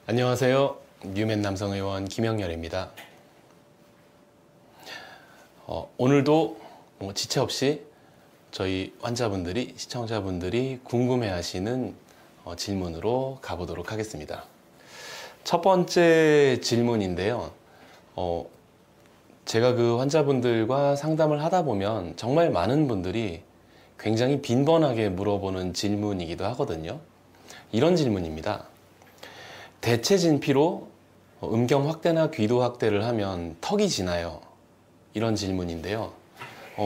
안녕하세요. 뉴맨 남성의원 김영렬입니다. 오늘도 지체 없이 저희 환자분들이, 시청자분들이 궁금해하시는 질문으로 가보도록 하겠습니다. 첫 번째 질문인데요. 제가 그 환자분들과 상담을 하다 보면 정말 많은 분들이 굉장히 빈번하게 물어보는 질문이기도 하거든요. 이런 질문입니다. 대체 진피로 음경 확대나 귀도 확대를 하면 턱이 지나요? 이런 질문인데요.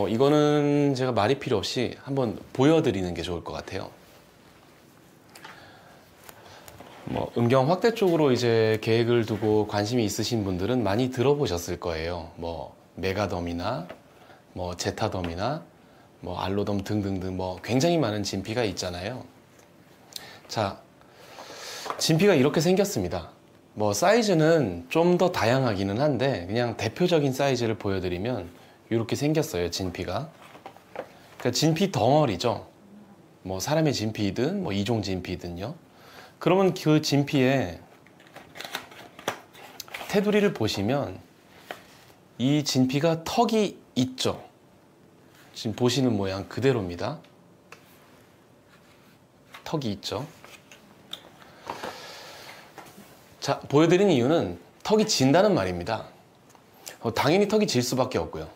이거는 제가 말이 필요 없이 한번 보여드리는 게 좋을 것 같아요. 음경 확대 쪽으로 이제 계획을 두고 관심이 있으신 분들은 많이 들어보셨을 거예요. 메가덤이나 제타덤이나 알로덤 등등등 굉장히 많은 진피가 있잖아요. 자, 진피가 이렇게 생겼습니다. 사이즈는 좀 더 다양하기는 한데 그냥 대표적인 사이즈를 보여드리면 이렇게 생겼어요. 진피가. 그러니까 진피 덩어리죠. 사람의 진피든 이종 진피든요. 그러면 그 진피에 테두리를 보시면 이 진피가 턱이 있죠. 지금 보시는 모양 그대로입니다. 턱이 있죠. 자, 보여드린 이유는 턱이 진다는 말입니다. 당연히 턱이 질 수밖에 없고요.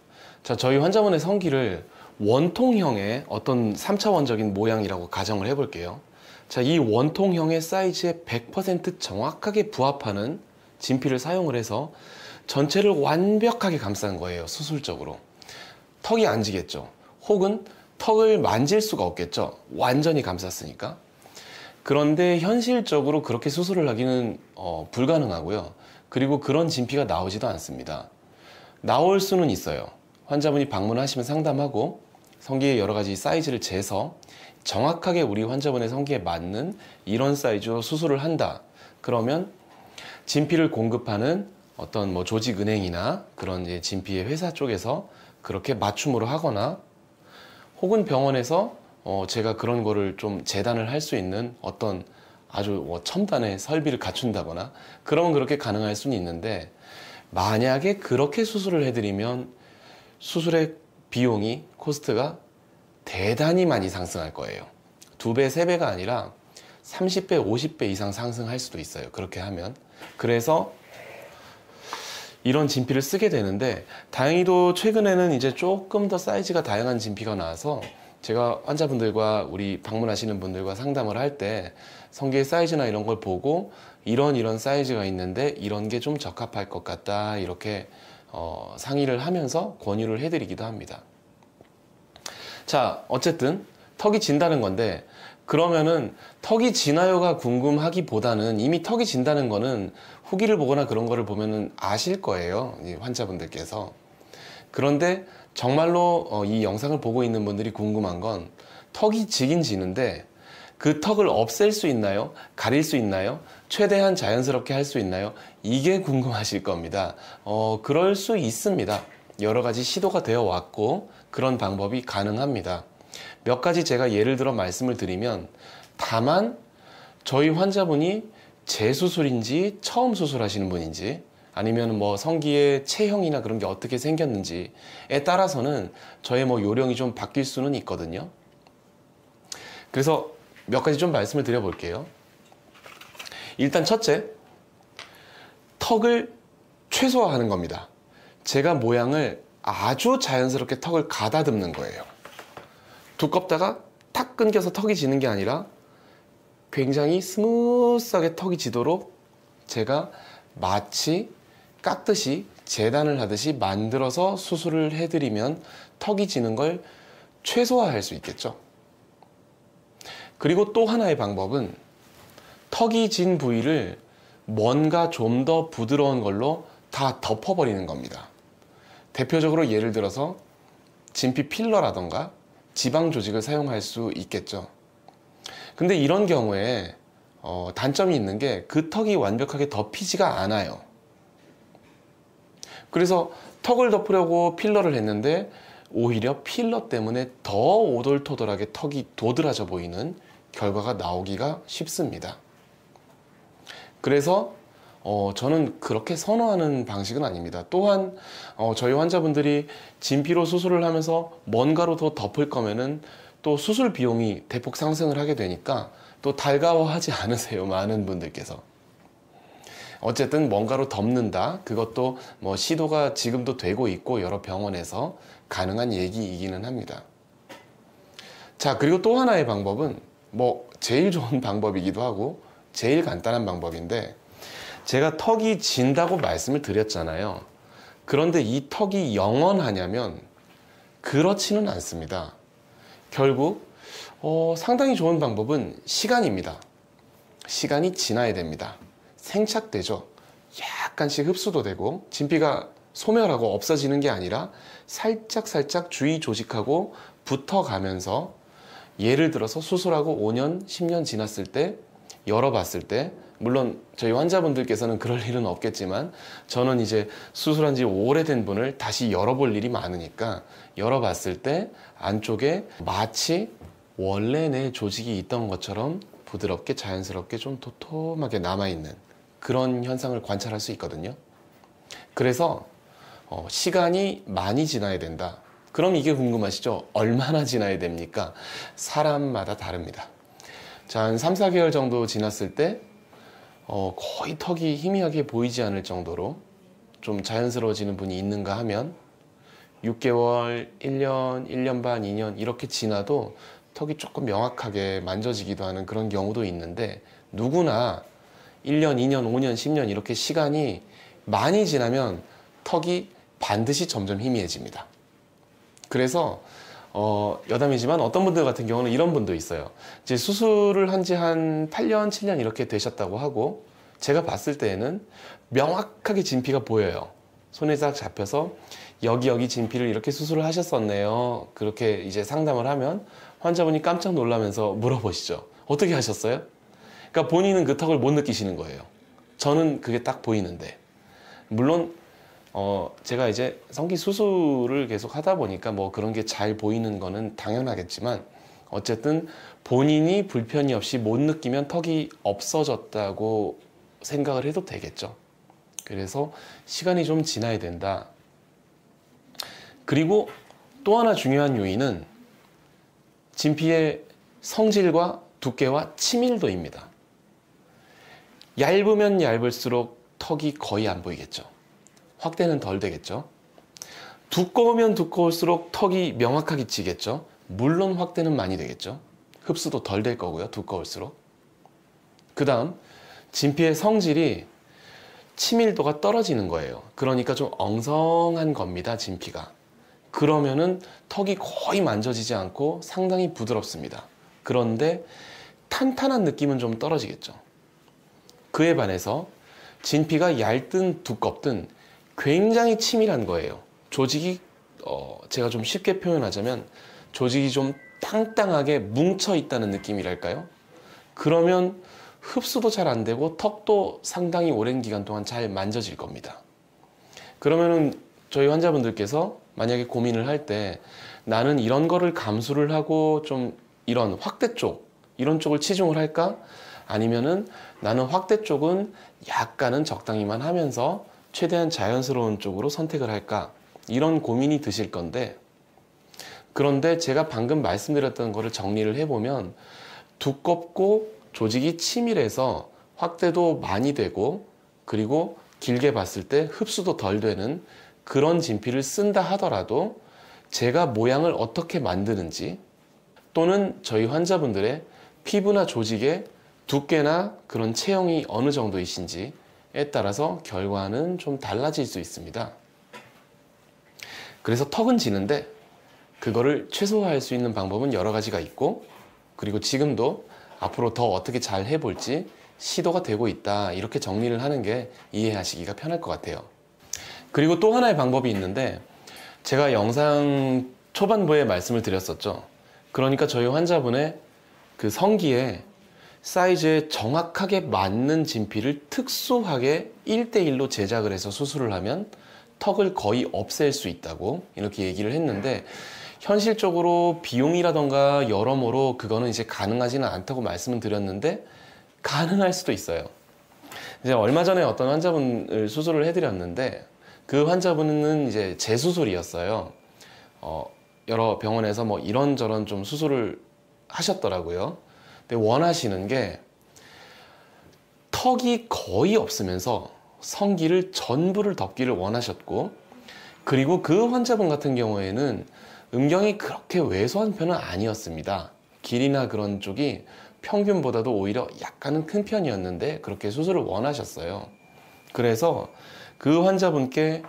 자, 저희 환자분의 성기를 원통형의 어떤 3차원적인 모양이라고 가정을 해볼게요. 자, 이 원통형의 사이즈에 100% 정확하게 부합하는 진피를 사용을 해서 전체를 완벽하게 감싼 거예요. 수술적으로. 턱이 안 지겠죠. 혹은 턱을 만질 수가 없겠죠. 완전히 감쌌으니까. 그런데 현실적으로 그렇게 수술을 하기는 불가능하고요. 그리고 그런 진피가 나오지도 않습니다. 나올 수는 있어요. 환자분이 방문하시면 상담하고 성기의 여러 가지 사이즈를 재서 정확하게 우리 환자분의 성기에 맞는 이런 사이즈로 수술을 한다. 그러면 진피를 공급하는 어떤 조직은행이나 그런 진피의 회사 쪽에서 그렇게 맞춤으로 하거나 혹은 병원에서 제가 그런 거를 좀 재단을 할 수 있는 어떤 아주 첨단의 설비를 갖춘다거나 그러면 그렇게 가능할 수는 있는데 만약에 그렇게 수술을 해드리면 수술의 비용이 코스트가 대단히 많이 상승할 거예요. 2배, 3배가 아니라 30배, 50배 이상 상승할 수도 있어요. 그렇게 하면. 그래서 이런 진피를 쓰게 되는데 다행히도 최근에는 이제 조금 더 사이즈가 다양한 진피가 나와서 제가 환자분들과 우리 방문하시는 분들과 상담을 할 때 성기의 사이즈나 이런 걸 보고 이런 사이즈가 있는데 이런 게 좀 적합할 것 같다 이렇게 상의를 하면서 권유를 해드리기도 합니다. 자, 어쨌든 턱이 진다는 건데 그러면은 턱이 지나요가 궁금하기보다는 이미 턱이 진다는 거는 후기를 보거나 그런 거를 보면은 아실 거예요. 이 환자분들께서. 그런데 정말로 이 영상을 보고 있는 분들이 궁금한 건 턱이 지긴 지는데 그 턱을 없앨 수 있나요? 가릴 수 있나요? 최대한 자연스럽게 할 수 있나요? 이게 궁금하실 겁니다. 그럴 수 있습니다. 여러 가지 시도가 되어 왔고 그런 방법이 가능합니다. 몇 가지 제가 예를 들어 말씀을 드리면 다만 저희 환자분이 재수술인지 처음 수술하시는 분인지 아니면 성기의 체형이나 그런 게 어떻게 생겼는지에 따라서는 저의 요령이 좀 바뀔 수는 있거든요. 그래서 몇 가지 좀 말씀을 드려볼게요. 일단 첫째, 턱을 최소화하는 겁니다. 제가 모양을 아주 자연스럽게 턱을 가다듬는 거예요. 두껍다가 탁 끊겨서 턱이 지는 게 아니라 굉장히 스무스하게 턱이 지도록 제가 마치 깎듯이 재단을 하듯이 만들어서 수술을 해드리면 턱이 지는 걸 최소화할 수 있겠죠. 그리고 또 하나의 방법은 턱이 진 부위를 뭔가 좀 더 부드러운 걸로 다 덮어버리는 겁니다. 대표적으로 예를 들어서 진피 필러라던가 지방 조직을 사용할 수 있겠죠. 근데 이런 경우에 단점이 있는 게 그 턱이 완벽하게 덮이지가 않아요. 그래서 턱을 덮으려고 필러를 했는데 오히려 필러 때문에 더 오돌토돌하게 턱이 도드라져 보이는 결과가 나오기가 쉽습니다. 그래서 저는 그렇게 선호하는 방식은 아닙니다. 또한 저희 환자분들이 진피로 수술을 하면서 뭔가로 더 덮을 거면은 또 수술 비용이 대폭 상승을 하게 되니까 또 달가워하지 않으세요, 많은 분들께서. 어쨌든 뭔가로 덮는다, 그것도 뭐 시도가 지금도 되고 있고 여러 병원에서 가능한 얘기이기는 합니다. 자, 그리고 또 하나의 방법은 뭐 제일 좋은 방법이기도 하고 제일 간단한 방법인데, 제가 턱이 진다고 말씀을 드렸잖아요. 그런데 이 턱이 영원하냐면 그렇지는 않습니다. 결국 상당히 좋은 방법은 시간입니다. 시간이 지나야 됩니다. 생착되죠. 약간씩 흡수도 되고 진피가 소멸하고 없어지는 게 아니라 살짝 주위 조직하고 붙어가면서, 예를 들어서 수술하고 5년, 10년 지났을 때 열어봤을 때, 물론 저희 환자분들께서는 그럴 일은 없겠지만 저는 이제 수술한 지 오래된 분을 다시 열어볼 일이 많으니까 열어봤을 때 안쪽에 마치 원래 내 조직이 있던 것처럼 부드럽게 자연스럽게 좀 도톰하게 남아있는 그런 현상을 관찰할 수 있거든요. 그래서 시간이 많이 지나야 된다. 그럼 이게 궁금하시죠? 얼마나 지나야 됩니까? 사람마다 다릅니다. 자, 한 3, 4개월 정도 지났을 때 거의 턱이 희미하게 보이지 않을 정도로 좀 자연스러워지는 분이 있는가 하면 6개월, 1년, 1년 반, 2년 이렇게 지나도 턱이 조금 명확하게 만져지기도 하는 그런 경우도 있는데, 누구나 1년, 2년, 5년, 10년 이렇게 시간이 많이 지나면 턱이 반드시 점점 희미해집니다. 그래서 여담이지만 어떤 분들 같은 경우는 이런 분도 있어요. 이제 수술을 한 지 한 8년, 7년 이렇게 되셨다고 하고, 제가 봤을 때에는 명확하게 진피가 보여요. 손에 딱 잡혀서 여기 진피를 이렇게 수술을 하셨었네요. 그렇게 이제 상담을 하면 환자분이 깜짝 놀라면서 물어보시죠. 어떻게 하셨어요? 그러니까 본인은 그 턱을 못 느끼시는 거예요. 저는 그게 딱 보이는데. 물론 제가 이제 성기 수술을 계속 하다 보니까 뭐 그런 게 잘 보이는 거는 당연하겠지만, 어쨌든 본인이 불편이 없이 못 느끼면 턱이 없어졌다고 생각을 해도 되겠죠. 그래서 시간이 좀 지나야 된다. 그리고 또 하나 중요한 요인은 진피의 성질과 두께와 치밀도입니다. 얇으면 얇을수록 턱이 거의 안 보이겠죠. 확대는 덜 되겠죠. 두꺼우면 두꺼울수록 턱이 명확하게 지겠죠. 물론 확대는 많이 되겠죠. 흡수도 덜 될 거고요, 두꺼울수록. 그 다음 진피의 성질이 치밀도가 떨어지는 거예요. 그러니까 좀 엉성한 겁니다, 진피가. 그러면은 턱이 거의 만져지지 않고 상당히 부드럽습니다. 그런데 탄탄한 느낌은 좀 떨어지겠죠. 그에 반해서 진피가 얇든 두껍든 굉장히 치밀한 거예요. 조직이 제가 좀 쉽게 표현하자면 조직이 좀 땅땅하게 뭉쳐 있다는 느낌이랄까요? 그러면 흡수도 잘 안 되고 턱도 상당히 오랜 기간 동안 잘 만져질 겁니다. 그러면은 저희 환자분들께서 만약에 고민을 할 때 나는 이런 거를 감수를 하고 좀 이런 확대 쪽, 이런 쪽을 치중을 할까? 아니면은 나는 확대 쪽은 약간은 적당히만 하면서 최대한 자연스러운 쪽으로 선택을 할까? 이런 고민이 드실 건데, 그런데 제가 방금 말씀드렸던 거를 정리를 해보면 두껍고 조직이 치밀해서 확대도 많이 되고, 그리고 길게 봤을 때 흡수도 덜 되는 그런 진피를 쓴다 하더라도 제가 모양을 어떻게 만드는지, 또는 저희 환자분들의 피부나 조직의 두께나 그런 체형이 어느 정도이신지에 따라서 결과는 좀 달라질 수 있습니다. 그래서 턱은 지는데 그거를 최소화할 수 있는 방법은 여러 가지가 있고, 그리고 지금도 앞으로 더 어떻게 잘 해볼지 시도가 되고 있다, 이렇게 정리를 하는 게 이해하시기가 편할 것 같아요. 그리고 또 하나의 방법이 있는데, 제가 영상 초반부에 말씀을 드렸었죠. 그러니까 저희 환자분의 그 성기에 사이즈에 정확하게 맞는 진피를 특수하게 1대1로 제작을 해서 수술을 하면 턱을 거의 없앨 수 있다고 이렇게 얘기를 했는데, 현실적으로 비용이라던가 여러모로 그거는 이제 가능하지는 않다고 말씀을 드렸는데 가능할 수도 있어요. 이제 얼마 전에 어떤 환자분을 수술을 해드렸는데 그 환자분은 이제 재수술이었어요. 여러 병원에서 뭐 이런저런 좀 수술을 하셨더라고요. 근데 원하시는 게 턱이 거의 없으면서 성기를 전부를 덮기를 원하셨고, 그리고 그 환자분 같은 경우에는 음경이 그렇게 왜소한 편은 아니었습니다. 길이나 그런 쪽이 평균보다도 오히려 약간은 큰 편이었는데 그렇게 수술을 원하셨어요. 그래서 그 환자분께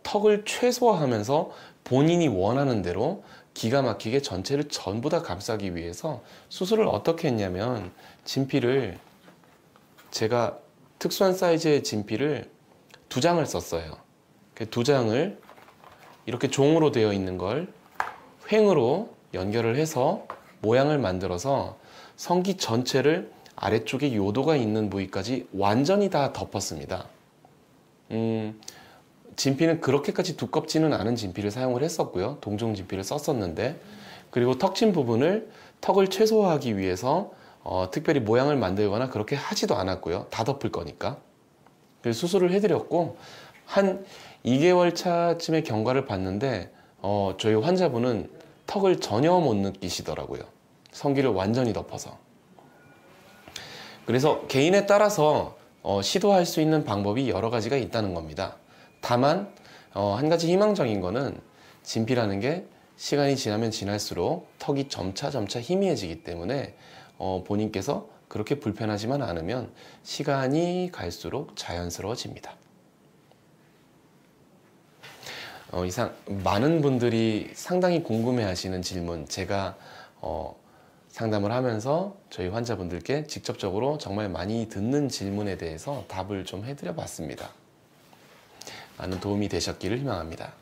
턱을 최소화하면서 본인이 원하는 대로 기가 막히게 전체를 전부 다 감싸기 위해서 수술을 어떻게 했냐면, 진피를 제가 특수한 사이즈의 진피를 2장을 썼어요. 그 2장을 이렇게 종으로 되어 있는 걸 횡으로 연결을 해서 모양을 만들어서 성기 전체를 아래쪽에 요도가 있는 부위까지 완전히 다 덮었습니다. 진피는 그렇게까지 두껍지는 않은 진피를 사용을 했었고요. 동종 진피를 썼었는데, 그리고 턱진 부분을 턱을 최소화하기 위해서 특별히 모양을 만들거나 그렇게 하지도 않았고요. 다 덮을 거니까. 그래서 수술을 해드렸고, 한 2개월 차쯤에 경과를 봤는데 저희 환자분은 턱을 전혀 못 느끼시더라고요. 성기를 완전히 덮어서. 그래서 개인에 따라서 시도할 수 있는 방법이 여러 가지가 있다는 겁니다. 다만 한 가지 희망적인 거는, 진피라는 게 시간이 지나면 지날수록 턱이 점차 희미해지기 때문에 본인께서 그렇게 불편하지만 않으면 시간이 갈수록 자연스러워집니다. 이상 많은 분들이 상당히 궁금해 하시는 질문, 제가 상담을 하면서 저희 환자분들께 직접적으로 정말 많이 듣는 질문에 대해서 답을 좀 해드려 봤습니다. 많은 도움이 되셨기를 희망합니다.